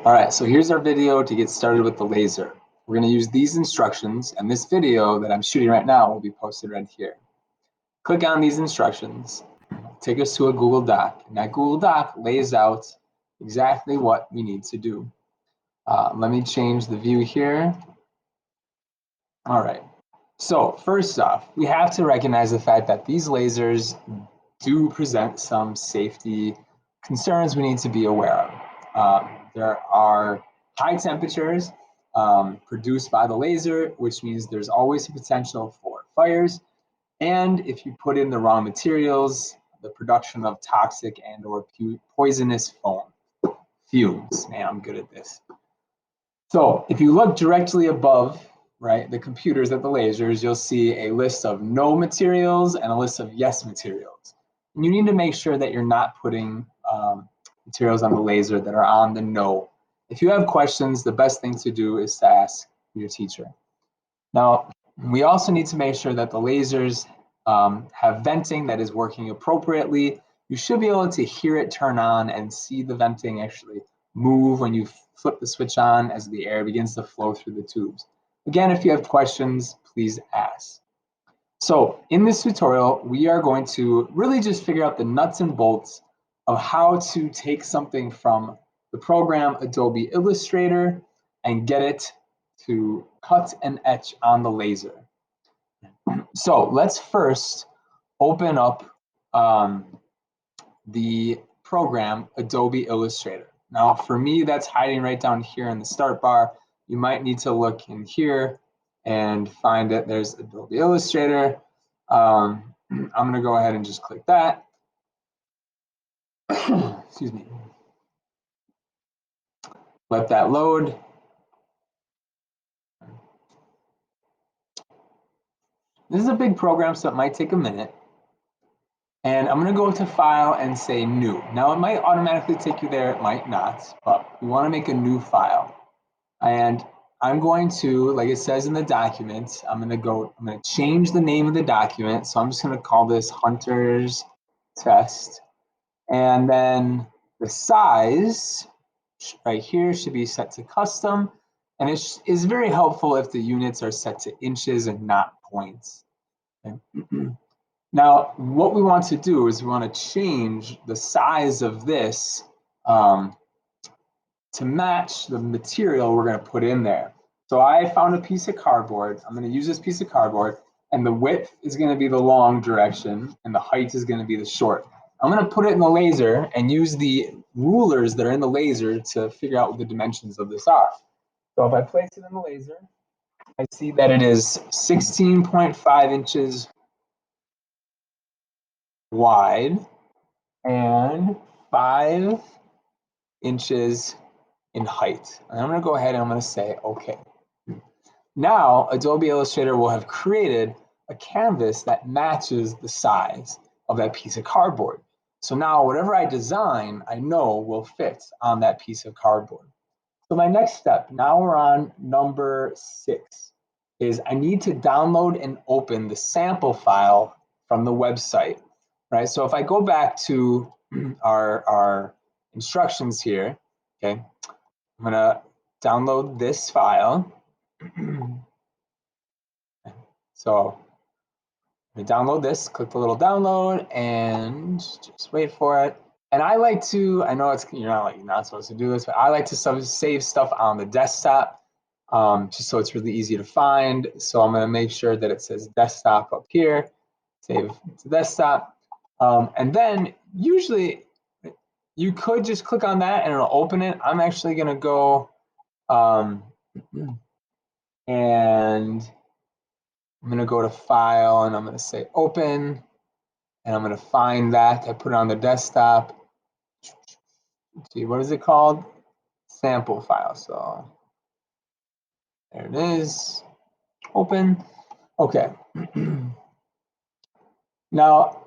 All right, so here's our video to get started with the laser. We're going to use these instructions, and this video that I'm shooting right now will be posted right here. Click on these instructions, take us to a Google Doc, and that Google Doc lays out exactly what we need to do. Let me change the view here. All right, so first off, we have to recognize the fact that these lasers do present some safety concerns we need to be aware of. There are high temperatures produced by the laser, which means there's always a potential for fires. And if you put in the wrong materials, the production of toxic and or poisonous fumes. Man, I'm good at this. So if you look directly above, right, the computers at the lasers, you'll see a list of no materials and a list of yes materials. And you need to make sure that you're not putting materials on the laser that are on the no. If you have questions, the best thing to do is to ask your teacher. Now, we also need to make sure that the lasers have venting that is working appropriately. You should be able to hear it turn on and see the venting actually move when you flip the switch on as the air begins to flow through the tubes. Again, if you have questions, please ask. So in this tutorial, we are going to really just figure out the nuts and bolts of how to take something from the program Adobe Illustrator and get it to cut and etch on the laser. So let's first open up the program Adobe Illustrator. Now for me, that's hiding right down here in the start bar. You might need to look in here and find it. There's Adobe Illustrator. I'm going to go ahead and just click that. Excuse me. Let that load. This is a big program, so it might take a minute. And I'm going to go to File and say New. Now, it might automatically take you there. It might not, but we want to make a new file. And I'm going to, like it says in the document, I'm going to change the name of the document. So I'm just going to call this Hunter's Test. And then the size right here should be set to custom. And it is very helpful if the units are set to inches and not points. Okay. Now, what we want to do is we want to change the size of this to match the material we're going to put in there. So I found a piece of cardboard. I'm going to use this piece of cardboard, and the width is going to be the long direction, and the height is going to be the short. I'm going to put it in the laser and use the rulers that are in the laser to figure out what the dimensions of this are. So if I place it in the laser, I see that it is 16.5 inches wide and 5 inches in height. And I'm going to go ahead and I'm going to say OK. Now Adobe Illustrator will have created a canvas that matches the size of that piece of cardboard. So now whatever I design, I know will fit on that piece of cardboard. So my next step, now we're on number 6, is I need to download and open the sample file from the website, right? So if I go back to our instructions here, okay, I'm gonna download this file. So I'm gonna download this, click the little download and just wait for it. And I like to, I know you're not supposed to do this, but I like to save stuff on the desktop just so it's really easy to find. So I'm going to make sure that it says desktop up here, save to desktop. And then usually you could just click on that and it'll open it. I'm actually going to go and I'm going to go to File and I'm going to say Open. And I'm going to find that. I put it on the desktop. Let's see, what is it called? Sample file. So there it is. Open. Okay. Now,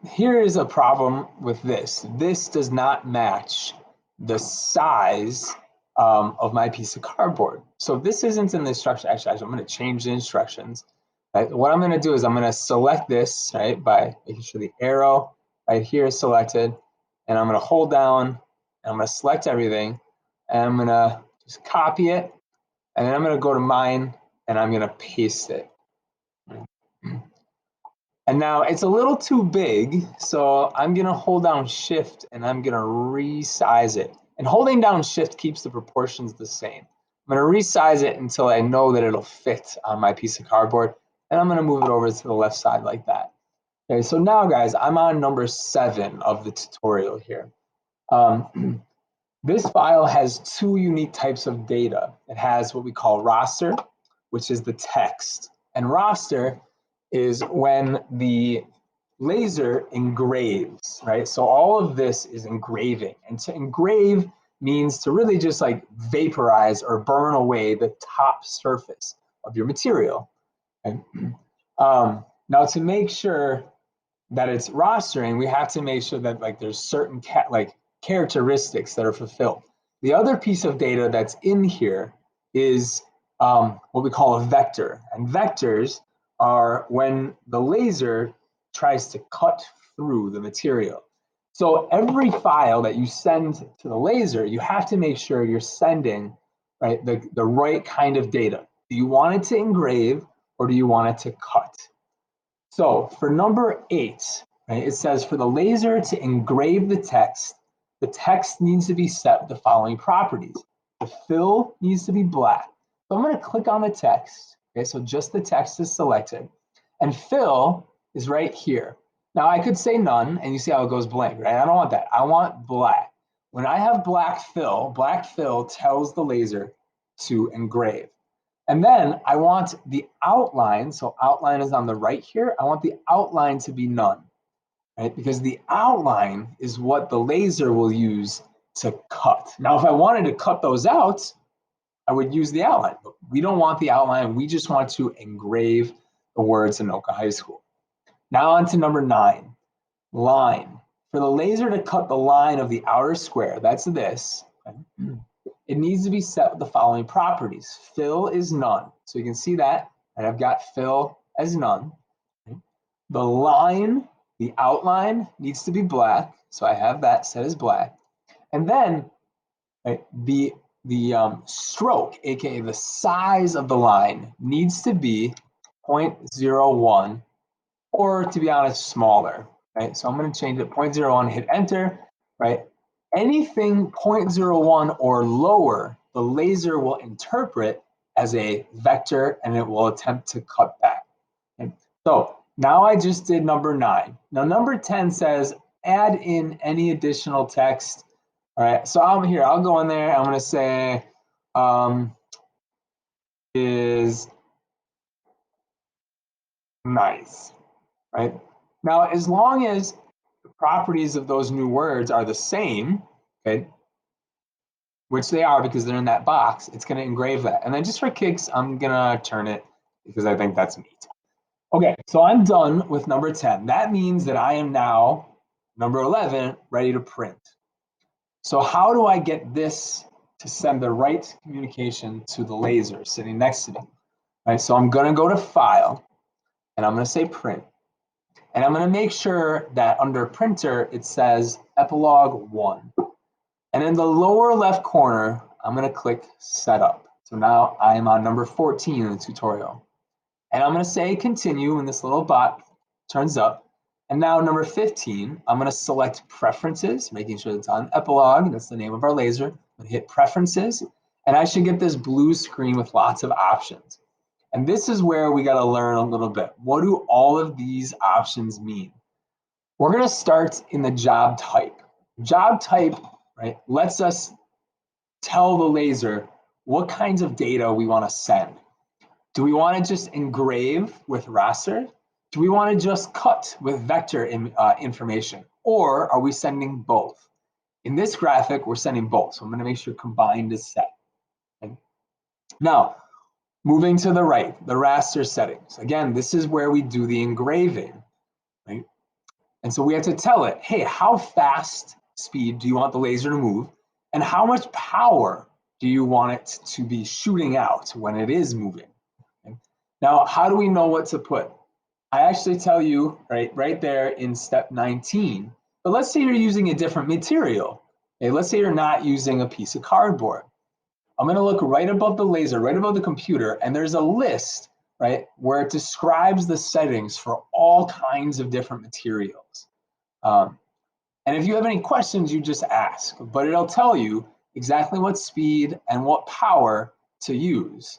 here is a problem with this. This does not match the size of my piece of cardboard. So this isn't in the instruction. Actually, I'm going to change the instructions. Right? What I'm going to do is I'm going to select this, right, by making sure the arrow right here is selected. And I'm going to hold down and I'm going to select everything. and I'm gonna just copy it, and then I'm gonna go to mine, and I'm gonna paste it. And now it's a little too big, so I'm gonna hold down Shift and I'm gonna resize it. And holding down Shift keeps the proportions the same. I'm gonna resize it until I know that it'll fit on my piece of cardboard, and I'm gonna move it over to the left side like that. Okay, so now guys, I'm on number 7 of the tutorial here. This file has 2 unique types of data. It has what we call raster, which is the text, and raster is when the laser engraves, right? So all of this is engraving, and to engrave means to really just like vaporize or burn away the top surface of your material. Okay? Now to make sure that it's rastering, we have to make sure that like there's certain characteristics that are fulfilled. The other piece of data that's in here is what we call a vector, and vectors are when the laser tries to cut through the material. So every file that you send to the laser, you have to make sure you're sending the right kind of data. Do you want it to engrave or do you want it to cut? So for number 8, right, it says for the laser to engrave the text needs to be set with the following properties. The fill needs to be black. So I'm going to click on the text. Okay, so just the text is selected. And fill is right here. Now I could say none, and you see how it goes blank, right? I don't want that. I want black. When I have black fill tells the laser to engrave. And then I want the outline, so outline is on the right here. I want the outline to be none, right? Because the outline is what the laser will use to cut. Now, if I wanted to cut those out, I would use the outline, but we don't want the outline. We just want to engrave the words Anoka High School. Now on to number 9, line. For the laser to cut the line of the outer square, that's this, okay? It needs to be set with the following properties. Fill is none. So you can see that, and I've got fill as none. The line, the outline needs to be black. So I have that set as black. And then the stroke, aka the size of the line, needs to be 0.01, or to be honest, smaller. Right? So I'm going to change it 0.01, hit enter, right? Anything 0.01 or lower, the laser will interpret as a vector and it will attempt to cut back. Okay? So now I just did number 9. Now number 10 says add in any additional text. All right, so I'll go in there. I'm going to say is nice, right? Now, as long as the properties of those new words are the same, okay, which they are because they're in that box, it's going to engrave that. And then just for kicks, I'm going to turn it because I think that's neat. Okay, so I'm done with number 10. That means that I am now, number 11, ready to print. So how do I get this to send the right communication to the laser sitting next to me? All right, so I'm going to go to File, and I'm going to say Print. And I'm going to make sure that under Printer, it says Epilogue 1. And in the lower left corner, I'm going to click Setup. So now I am on number 14 in the tutorial. And I'm going to say Continue when this little bot turns up. And now number 15, I'm going to select Preferences, making sure it's on Epilogue. That's the name of our laser. I'm going to hit Preferences. And I should get this blue screen with lots of options. And this is where we got to learn a little bit. What do all of these options mean? We're going to start in the job type. Job type, right, lets us tell the laser what kinds of data we want to send. Do we want to just engrave with raster? Do we want to just cut with vector information? Or are we sending both? In this graphic, we're sending both. So I'm going to make sure combined is set. Okay. Now, moving to the right, the raster settings. Again, this is where we do the engraving, right? And so we have to tell it, hey, how fast speed do you want the laser to move? And how much power do you want it to be shooting out when it is moving? Okay. Now, how do we know what to put? I actually tell you right there in step 19, but let's say you're using a different material. Okay, let's say you're not using a piece of cardboard. I'm going to look right above the laser, right above the computer, and there's a list, right, where it describes the settings for all kinds of different materials. And if you have any questions, you just ask, but it'll tell you exactly what speed and what power to use.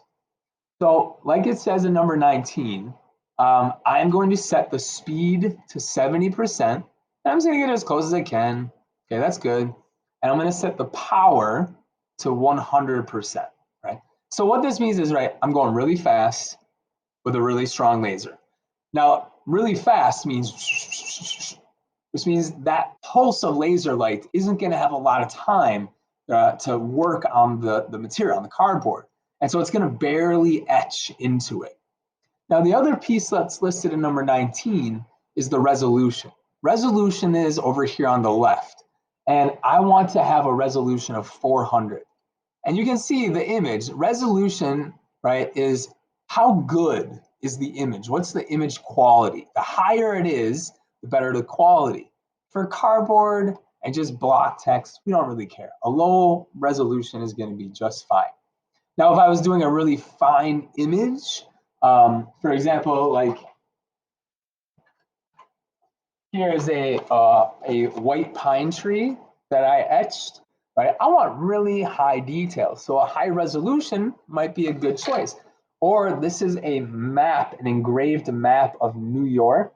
So like it says in number 19, I'm going to set the speed to 70%. And I'm just going to get as close as I can. Okay, that's good. And I'm going to set the power to 100%, right? So what this means is, right, I'm going really fast with a really strong laser. Now, really fast means, which means that pulse of laser light isn't going to have a lot of time to work on the material, on the cardboard. And so it's going to barely etch into it. Now, the other piece that's listed in number 19 is the resolution. Resolution is over here on the left. And I want to have a resolution of 400. And you can see the image. Resolution, right, is how good is the image? What's the image quality? The higher it is, the better the quality. For cardboard and just block text, we don't really care. A low resolution is going to be just fine. Now, if I was doing a really fine image, for example, like here is a white pine tree that I etched, right? I want really high detail, so a high resolution might be a good choice. Or this is a map, an engraved map of New York.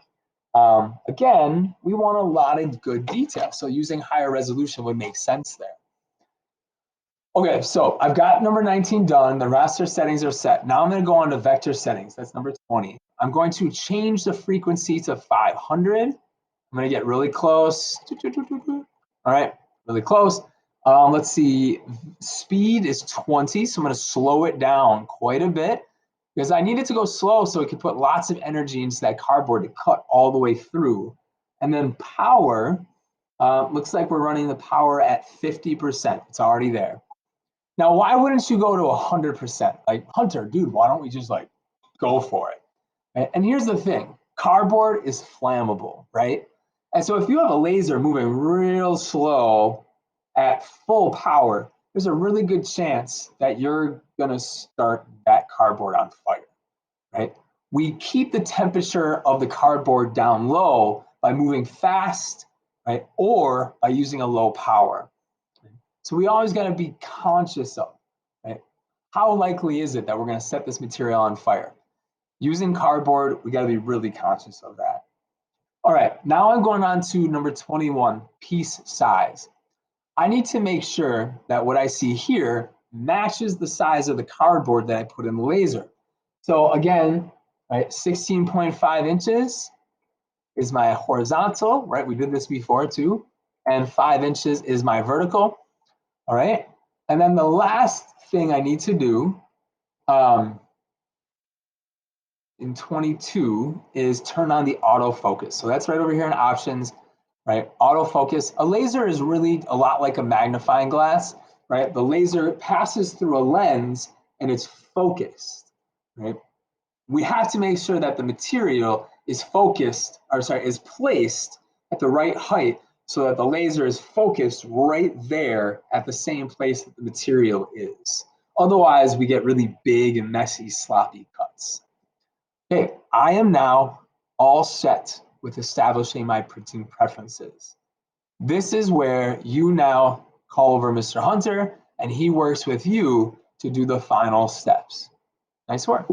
Again, we want a lot of good detail, so using higher resolution would make sense there. Okay, so I've got number 19 done. The raster settings are set. Now I'm going to go on to vector settings. That's number 20. I'm going to change the frequency to 500. I'm going to get really close. All right, really close. Let's see. Speed is 20, so I'm going to slow it down quite a bit because I need it to go slow so it can put lots of energy into that cardboard to cut all the way through. And then power, looks like we're running the power at 50%. It's already there. Now, why wouldn't you go to 100%? Like, Hunter, dude, why don't we just like go for it? And here's the thing, cardboard is flammable, right? And so if you have a laser moving real slow at full power, there's a really good chance that you're gonna start that cardboard on fire, right? We keep the temperature of the cardboard down low by moving fast, right? Or by using a low power. So we always got to be conscious of, right? How likely is it that we're going to set this material on fire? Using cardboard, we got to be really conscious of that. All right, now I'm going on to number 21, piece size. I need to make sure that what I see here matches the size of the cardboard that I put in the laser. So again, right, 16.5 inches is my horizontal, right? We did this before too. And 5 inches is my vertical. All right, and then the last thing I need to do in 22 is turn on the autofocus. So that's right over here in options, right? Autofocus. A laser is really a lot like a magnifying glass, right? The laser passes through a lens and it's focused, right? We have to make sure that the material is focused, or sorry, is placed at the right height so that the laser is focused right there at the same place that the material is. Otherwise, we get really big and messy, sloppy cuts. Okay, I am now all set with establishing my printing preferences. This is where you now call over Mr. Hunter and he works with you to do the final steps. Nice work.